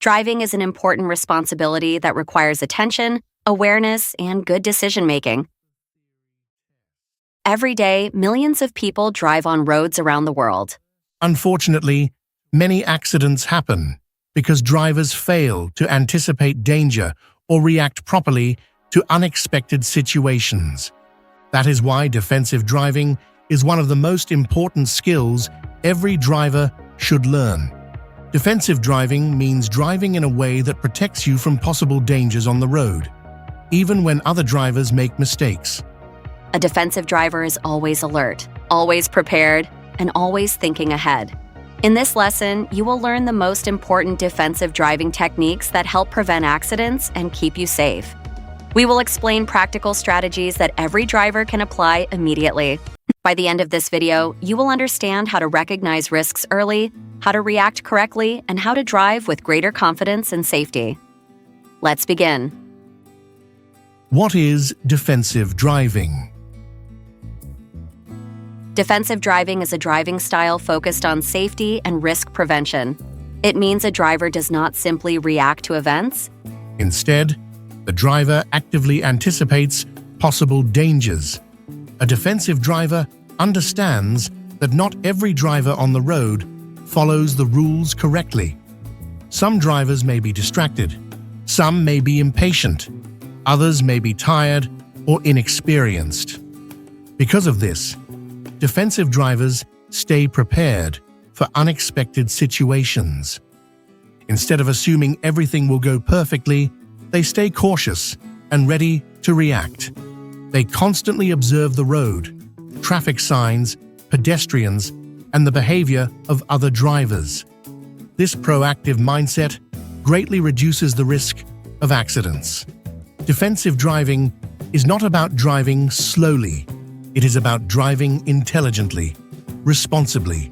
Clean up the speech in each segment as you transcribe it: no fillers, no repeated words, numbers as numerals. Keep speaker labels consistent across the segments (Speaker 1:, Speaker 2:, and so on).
Speaker 1: Driving is an important responsibility that requires attention, awareness, and good decision-making. Every day, millions of people drive on roads around the world.
Speaker 2: Unfortunately, many accidents happen because drivers fail to anticipate danger or react properly to unexpected situations. That is why defensive driving is one of the most important skills every driver should learn. Defensive driving means driving in a way that protects you from possible dangers on the road, even when other drivers make mistakes.
Speaker 1: A defensive driver is always alert, always prepared, and always thinking ahead. In this lesson, you will learn the most important defensive driving techniques that help prevent accidents and keep you safe. We will explain practical strategies that every driver can apply immediately. By the end of this video, you will understand how to recognize risks early, how to react correctly, and how to drive with greater confidence and safety. Let's begin.
Speaker 2: What is defensive driving?
Speaker 1: Defensive driving is a driving style focused on safety and risk prevention. It means a driver does not simply react to events.
Speaker 2: Instead, the driver actively anticipates possible dangers. A defensive driver understands that not every driver on the road follows the rules correctly. Some drivers may be distracted, some may be impatient, others may be tired or inexperienced. Because of this, defensive drivers stay prepared for unexpected situations. Instead of assuming everything will go perfectly, they stay cautious and ready to react. They constantly observe the road, traffic signs, pedestrians, and the behavior of other drivers. This proactive mindset greatly reduces the risk of accidents. Defensive driving is not about driving slowly. It is about driving intelligently, responsibly,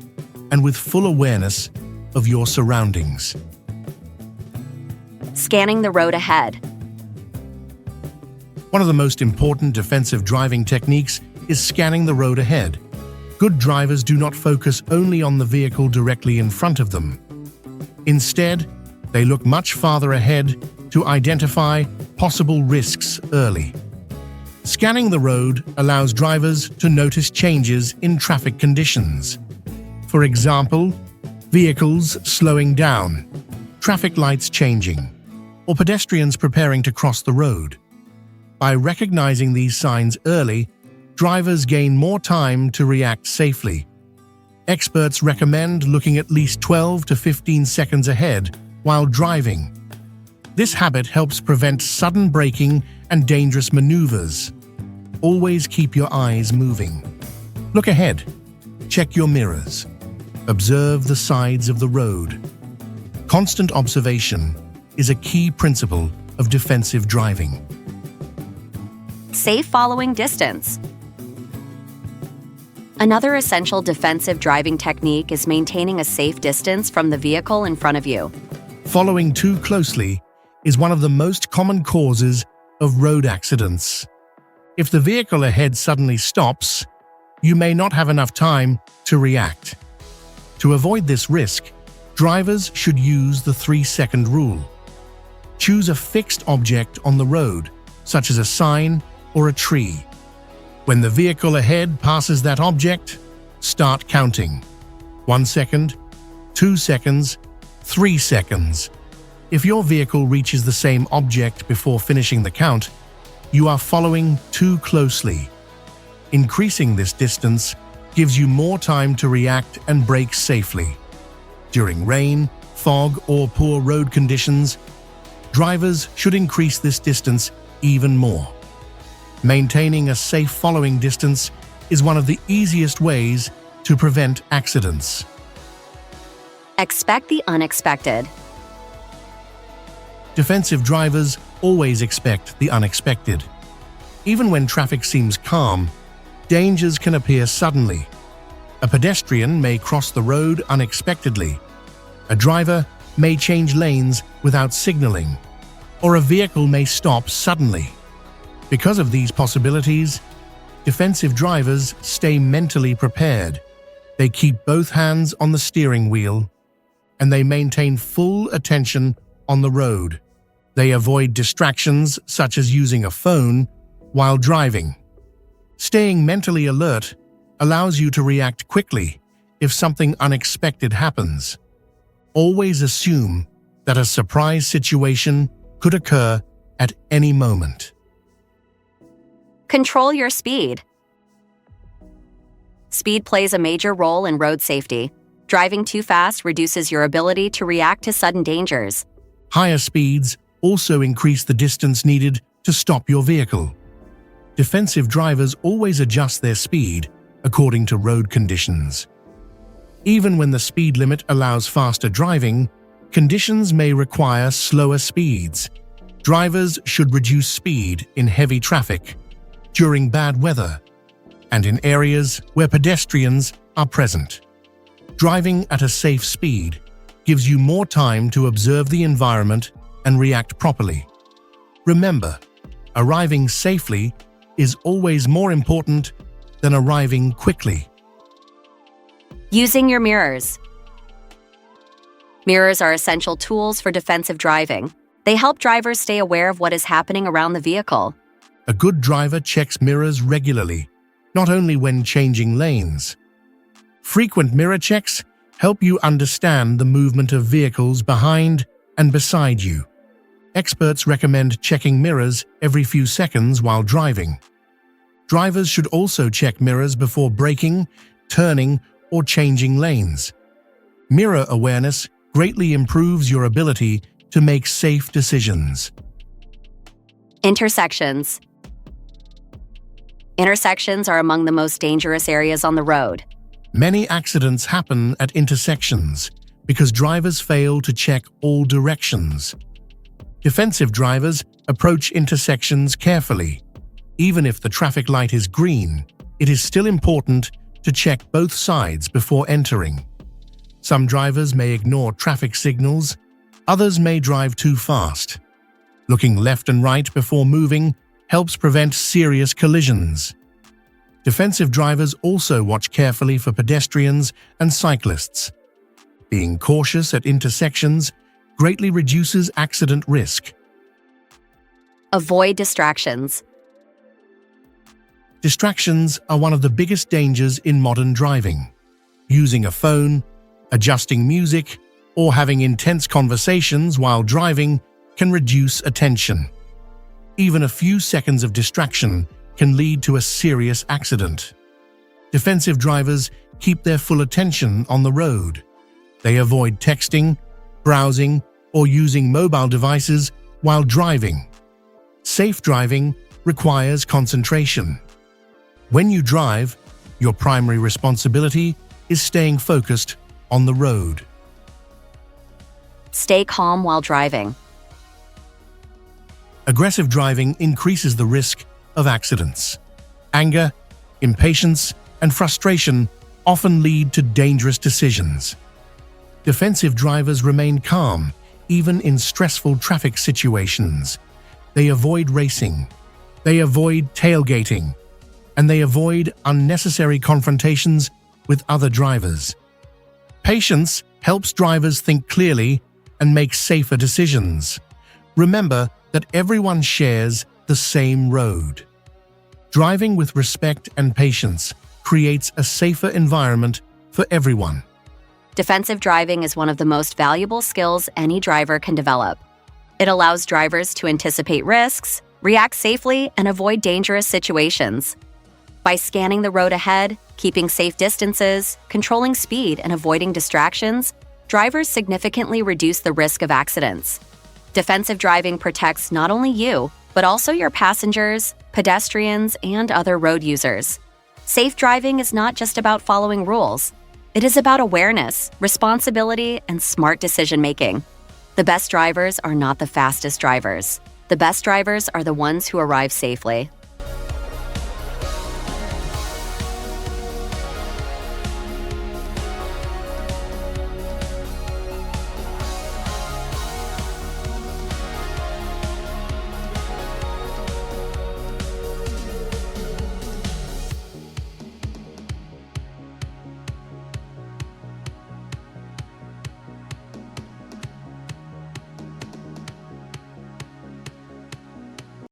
Speaker 2: and with full awareness of your surroundings.
Speaker 1: Scanning the road ahead.
Speaker 2: One of the most important defensive driving techniques is scanning the road ahead. Good drivers do not focus only on the vehicle directly in front of them. Instead, they look much farther ahead to identify possible risks early. Scanning the road allows drivers to notice changes in traffic conditions. For example, vehicles slowing down, traffic lights changing, or pedestrians preparing to cross the road. By recognizing these signs early, drivers gain more time to react safely. Experts recommend looking at least 12 to 15 seconds ahead while driving. This habit helps prevent sudden braking and dangerous maneuvers. Always keep your eyes moving. Look ahead. Check your mirrors. Observe the sides of the road. Constant observation is a key principle of defensive driving.
Speaker 1: Safe following distance. Another essential defensive driving technique is maintaining a safe distance from the vehicle in front of you.
Speaker 2: Following too closely is one of the most common causes of road accidents. If the vehicle ahead suddenly stops, you may not have enough time to react. To avoid this risk, drivers should use the 3-second rule. Choose a fixed object on the road, such as a sign or a tree. When the vehicle ahead passes that object, start counting. 1 second, 2 seconds, 3 seconds. If your vehicle reaches the same object before finishing the count, you are following too closely. Increasing this distance gives you more time to react and brake safely. During rain, fog, or poor road conditions, drivers should increase this distance even more. Maintaining a safe following distance is one of the easiest ways to prevent accidents.
Speaker 1: Expect the unexpected.
Speaker 2: Defensive drivers always expect the unexpected. Even when traffic seems calm, dangers can appear suddenly. A pedestrian may cross the road unexpectedly. A driver may change lanes without signaling, or a vehicle may stop suddenly. Because of these possibilities, defensive drivers stay mentally prepared. They keep both hands on the steering wheel, and they maintain full attention on the road. They avoid distractions such as using a phone while driving. Staying mentally alert allows you to react quickly if something unexpected happens. Always assume that a surprise situation could occur at any moment.
Speaker 1: Control your speed. Speed plays a major role in road safety. Driving too fast reduces your ability to react to sudden dangers.
Speaker 2: Higher speeds also increase the distance needed to stop your vehicle. Defensive drivers always adjust their speed according to road conditions. Even when the speed limit allows faster driving, conditions may require slower speeds. Drivers should reduce speed in heavy traffic, during bad weather, and in areas where pedestrians are present. Driving at a safe speed gives you more time to observe the environment and react properly. Remember, arriving safely is always more important than arriving quickly.
Speaker 1: Using your mirrors. Mirrors are essential tools for defensive driving. They help drivers stay aware of what is happening around the vehicle.
Speaker 2: A good driver checks mirrors regularly, not only when changing lanes. Frequent mirror checks help you understand the movement of vehicles behind and beside you. Experts recommend checking mirrors every few seconds while driving. Drivers should also check mirrors before braking, turning, or changing lanes. Mirror awareness greatly improves your ability to make safe decisions.
Speaker 1: Intersections. Intersections are among the most dangerous areas on the road.
Speaker 2: Many accidents happen at intersections because drivers fail to check all directions. Defensive drivers approach intersections carefully. Even if the traffic light is green, it is still important to check both sides before entering. Some drivers may ignore traffic signals, others may drive too fast. Looking left and right before moving helps prevent serious collisions. Defensive drivers also watch carefully for pedestrians and cyclists. Being cautious at intersections greatly reduces accident risk.
Speaker 1: Avoid distractions.
Speaker 2: Distractions are one of the biggest dangers in modern driving. Using a phone, adjusting music, or having intense conversations while driving can reduce attention. Even a few seconds of distraction can lead to a serious accident. Defensive drivers keep their full attention on the road. They avoid texting, browsing, or using mobile devices while driving. Safe driving requires concentration. When you drive, your primary responsibility is staying focused on the road.
Speaker 1: Stay calm while driving.
Speaker 2: Aggressive driving increases the risk of accidents. Anger, impatience, and frustration often lead to dangerous decisions. Defensive drivers remain calm, even in stressful traffic situations. They avoid racing. They avoid tailgating. And they avoid unnecessary confrontations with other drivers. Patience helps drivers think clearly and make safer decisions. Remember that everyone shares the same road. Driving with respect and patience creates a safer environment for everyone.
Speaker 1: Defensive driving is one of the most valuable skills any driver can develop. It allows drivers to anticipate risks, react safely, and avoid dangerous situations. By scanning the road ahead, keeping safe distances, controlling speed, and avoiding distractions, drivers significantly reduce the risk of accidents. Defensive driving protects not only you, but also your passengers, pedestrians, and other road users. Safe driving is not just about following rules. It is about awareness, responsibility, and smart decision-making. The best drivers are not the fastest drivers. The best drivers are the ones who arrive safely.